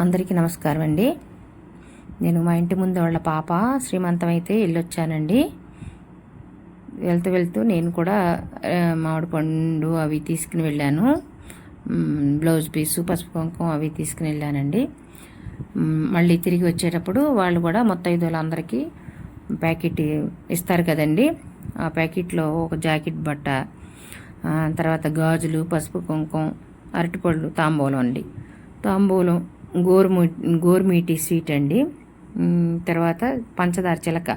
అందరికీ నమస్కారం అండి. నేను మా ఇంటి ముందు వాళ్ళ పాప శ్రీమంతం అయితే వెళ్ళొచ్చానండి. వెళ్తూ నేను కూడా మామిడి పండు అవి తీసుకుని వెళ్ళాను. బ్లౌజ్ పీసు, పసుపు కుంకుమ అవి తీసుకుని వెళ్ళానండి. మళ్ళీ తిరిగి వచ్చేటప్పుడు వాళ్ళు కూడా ముత్తైదువులందరికీ ప్యాకెట్ ఇస్తారు కదండి. ఆ ప్యాకెట్లో ఒక జాకెట్ బట్ట, తర్వాత గాజులు, పసుపు కుంకుమ, అరటిపళ్ళు, తాంబూలం అండి. తాంబూలం గోరుమీటి స్వీట్ అండి. తర్వాత పంచదార చిలక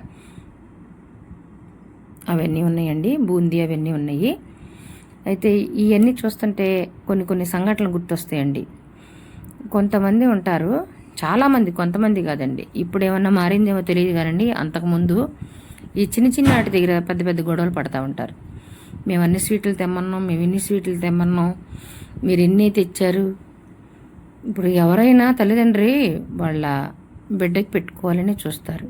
అవన్నీ ఉన్నాయండి. బూందీ అవన్నీ ఉన్నాయి. అయితే ఇవన్నీ చూస్తుంటే కొన్ని సంఘటనలు గుర్తొస్తాయండి. కొంతమంది ఉంటారు, చాలామంది, కొంతమంది కాదండి. ఇప్పుడు ఏమన్నా మారిందేమో తెలియదు కానండి, అంతకుముందు ఈ చిన్న వాటి దగ్గర పెద్ద గొడవలు పడతా ఉంటారు. మేము అన్ని స్వీట్లు తెమ్మన్నాం, మేము ఇన్ని స్వీట్లు తెమ్మన్నాం, మీరు ఎన్ని తెచ్చారు. ఇప్పుడు ఎవరైనా తల్లిదండ్రి వాళ్ళ బిడ్డకి పెట్టుకోవాలని చూస్తారు,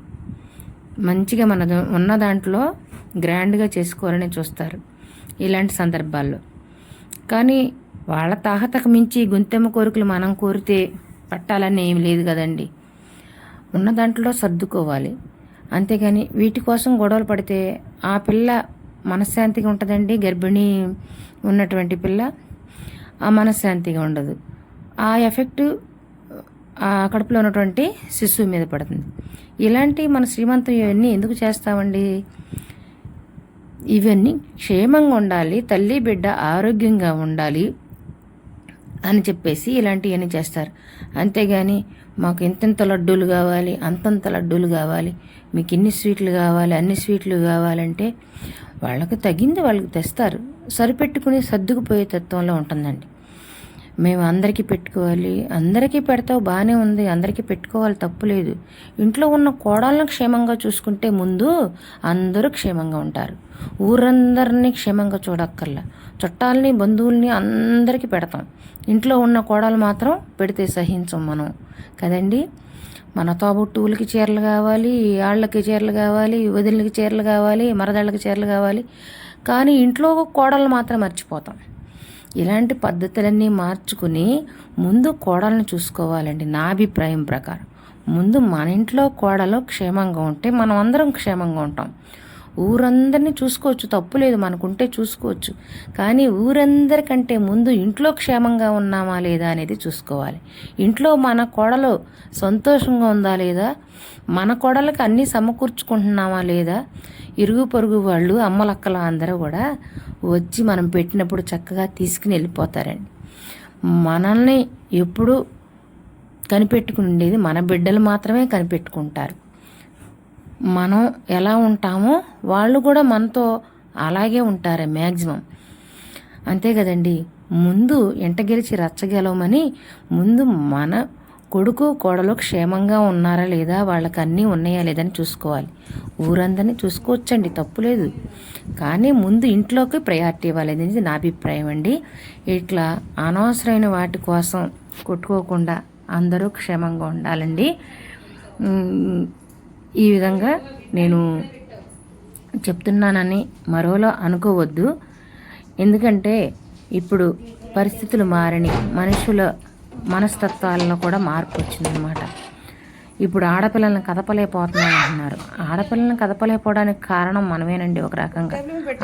మంచిగా మన ఉన్న దాంట్లో గ్రాండ్గా చేసుకోవాలని చూస్తారు ఇలాంటి సందర్భాల్లో. కానీ వాళ్ళ తాహతకు మించి గొంతెమ్మ కోరికలు మనం కోరితే పట్టాలని ఏం లేదు కదండి. ఉన్న దాంట్లో సర్దుకోవాలి, అంతేగాని వీటి కోసం గొడవలు పడితే ఆ పిల్ల మనశ్శాంతిగా ఉంటుందండి. గర్భిణీ ఉన్నటువంటి పిల్ల ఆ మనశ్శాంతిగా ఉండదు. ఆ ఎఫెక్టు ఆ కడుపులో ఉన్నటువంటి శిశువు మీద పడుతుంది. ఇలాంటి మన శ్రీమంతం ఇవన్నీ ఎందుకు చేస్తామండి? ఇవన్నీ క్షేమంగా ఉండాలి, తల్లి బిడ్డ ఆరోగ్యంగా ఉండాలి అని చెప్పేసి ఇలాంటివన్నీ చేస్తారు. అంతేగాని మాకు ఇంతంత లడ్డూలు కావాలి, అంతంత లడ్డూలు కావాలి, మీకు ఇన్ని స్వీట్లు కావాలి, అన్ని స్వీట్లు కావాలంటే వాళ్ళకు తగింది వాళ్ళకి తెస్తారు. సరిపెట్టుకుని సర్దుకుపోయే తత్వంలో ఉంటుందండి. మేము అందరికీ పెట్టుకోవాలి, అందరికీ పెడతావు బాగానే ఉంది, అందరికీ పెట్టుకోవాలి, తప్పులేదు. ఇంట్లో ఉన్న కోడళ్ళను క్షేమంగా చూసుకుంటే ముందు అందరూ క్షేమంగా ఉంటారు. ఊరందరినీ క్షేమంగా చూడక్కర్లా, చుట్టాలని, బంధువుల్ని అందరికీ పెడతాం. ఇంట్లో ఉన్న కోడలు మాత్రం పెడితే సహించం మనం కదండి. మన తోబుట్టువులకి చీరలు కావాలి, ఆళ్ళకి చీరలు కావాలి, వదిలికి చీరలు కావాలి, మరదళ్ళకి చీరలు కావాలి, కానీ ఇంట్లో కోడలు మాత్రం మర్చిపోతాం. ఇలాంటి పద్ధతులన్నీ మార్చుకుని ముందు కోడలను చూసుకోవాలండి. నా అభిప్రాయం ప్రకారం ముందు మన ఇంట్లో కోడలు క్షేమంగా ఉంటే మనం అందరం క్షేమంగా ఉంటాం. ఊరందరినీ చూసుకోవచ్చు, తప్పులేదు, మనకుంటే చూసుకోవచ్చు. కానీ ఊరందరికంటే ముందు ఇంట్లో క్షేమంగా ఉన్నామా లేదా అనేది చూసుకోవాలి. ఇంట్లో మన కోడలు సంతోషంగా ఉందా లేదా, మన కోడలకు అన్నీ సమకూర్చుకుంటున్నామా లేదా, ఇరుగు పొరుగు వాళ్ళు, అమ్మలక్కలు అందరూ కూడా వచ్చి మనం పెట్టినప్పుడు చక్కగా తీసుకుని వెళ్ళిపోతారండి. మనల్ని ఎప్పుడు కనిపెట్టుకుని ఉండేది మన బిడ్డలు మాత్రమే కనిపెట్టుకుంటారు. మనం ఎలా ఉంటామో వాళ్ళు కూడా మనతో అలాగే ఉంటారు మ్యాక్సిమం. అంతే కదండి. ముందు ఎంట గెలిచి రచ్చగెలవమని ముందు మన కొడుకు కోడలు క్షేమంగా ఉన్నారా లేదా, వాళ్ళకి అన్నీ ఉన్నాయా లేదని చూసుకోవాలి. ఊరందరినీ చూసుకోవచ్చండి, తప్పులేదు. కానీ ముందు ఇంట్లోకి ప్రయారిటీ ఇవ్వాలి అనేది నా అభిప్రాయం అండి. ఇట్లా అనవసరమైన వాటి కోసం కొట్టుకోకుండా అందరూ క్షేమంగా ఉండాలండి. ఈ విధంగా నేను చెప్తున్నానని మరోలా అనుకోవద్దు. ఎందుకంటే ఇప్పుడు పరిస్థితులు మారని, మనుషుల మనస్తత్వాలలో కూడా మార్పు వచ్చిందనమాట. ఇప్పుడు ఆడపిల్లల్ని కదపలేకపోతున్నాను అంటున్నారు. ఆడపిల్లల్ని కదపలేకపోవడానికి కారణం మనమేనండి ఒక రకంగా.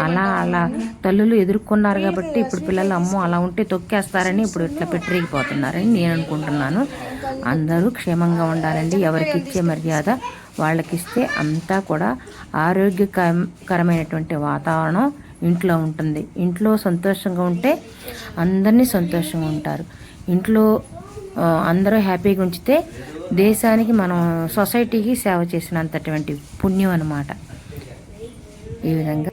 అలా తల్లులు ఎదుర్కొన్నారు కాబట్టి ఇప్పుడు పిల్లలు అమ్మో అలా ఉంటే తొక్కేస్తారని ఇప్పుడు ఇట్లా పెట్టిరిగిపోతున్నారని నేను అనుకుంటున్నాను. అందరూ క్షేమంగా ఉండాలండి. ఎవరికి ఇచ్చే మర్యాద వాళ్ళకిస్తే అంతా కూడా ఆరోగ్యకరమైనటువంటి వాతావరణం ఇంట్లో ఉంటుంది. ఇంట్లో సంతోషంగా ఉంటే అందరినీ సంతోషంగా ఉంటారు. ఇంట్లో అందరూ హ్యాపీగా ఉంచితే దేశానికి, మనం సొసైటీకి సేవ చేసినంతటువంటి పుణ్యం అన్నమాట. ఈ విధంగా